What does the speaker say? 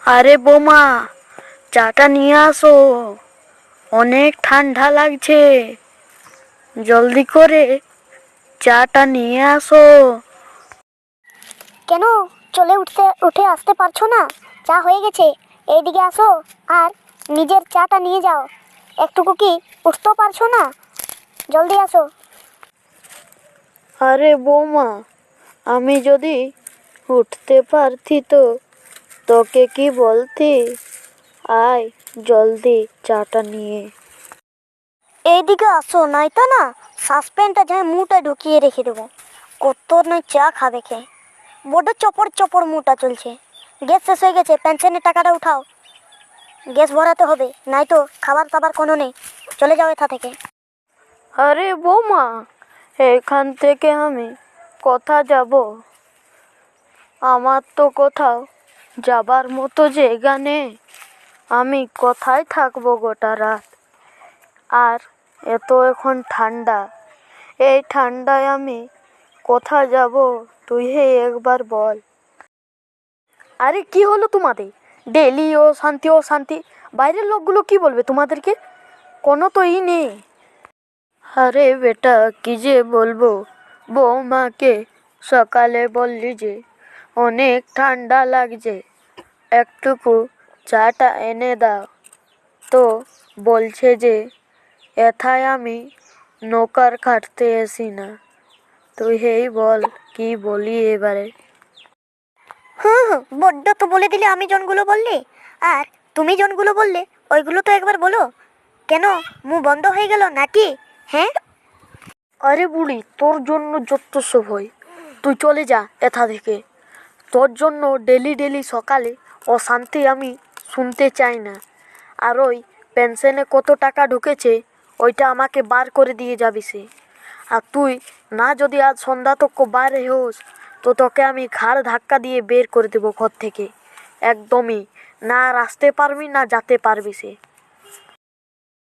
আরে বোমা, চাটা নিয়ে আসো। অনেক ঠান্ডা লাগছে। জলদি করে চাটা নিয়ে আসো। কেন উঠে আসতে পারছো না? চা হয়ে গেছে, এইদিকে আসো আর নিজের চাটা নিয়ে যাও। একটুকু কি উঠতেও পারছো না? জলদি আসো। আরে বৌমা, আমি যদি উঠতে পারতি তো তোকে কি বলতি? আয় জলদি চাটা নিয়ে। এইদিকে আসো, নয়তো না সাসপেন্ডটা যেন মুটা ঢুকিয়ে রেখে দেবো। কত নয় চা খাবে কে, বড্ড চপড় চপড় মুটা চলছে। গ্যাস শেষ হয়ে গেছে, পেনশনের টাকাটা উঠাও। গ্যাস ভরাতে হবে, নয়তো খাবার দাবার কোনো নেই। চলে যাও এথা থেকে। আরে বৌমা, এখান থেকে আমি কোথা যাব? আমার তো কোথাও যাবার মতো জায়গা নেই। আমি কোথায় থাকবো গোটা রাত? আর এত এখন ঠান্ডা, এই ঠান্ডায় আমি কোথা যাব? তুই একবার বল। আরে কি হলো তোমাদের? ডেলি ও শান্তি ও শান্তি। বাইরের লোকগুলো কি বলবে তোমাদেরকে? কোনো তো নেই। আরে বেটা, কি যে বলবো? বৌমাকে সকালে বললি যে অনেক ঠান্ডা লাগছে, একটুকু চাটা এনে দাও। তো বলছে যে এথায় আমি নৌকার খাটতে আসি না। তুই বল, কি বলি এবারে? হুম হুম, বড্ড তো বলে দিলে। আমি জনগুলো বললে আর তুমি জনগুলো বললে, ওইগুলো তো একবার বলো। কেন মুখ বন্ধ হয়ে গেল নাকি? হ্যাঁ, আরে বুড়ি, তোর জন্য যত সব হয়। তুই চলে যা এথা থেকে। তোর জন্য ডেলি ডেলি সকালে অশান্তি আমি শুনতে চাই না। আর ওই পেনশনে কত টাকা ঢুকেছে ওইটা আমাকে বার করে দিয়ে যাবি সে। আর তুই না যদি আজ সন্ধ্যা তক বার হোস তো তোকে আমি ঘাড় ধাক্কা দিয়ে বের করে দেবো ঘর থেকে। একদমই না আর আসতে পারবি না যেতে পারবি সে।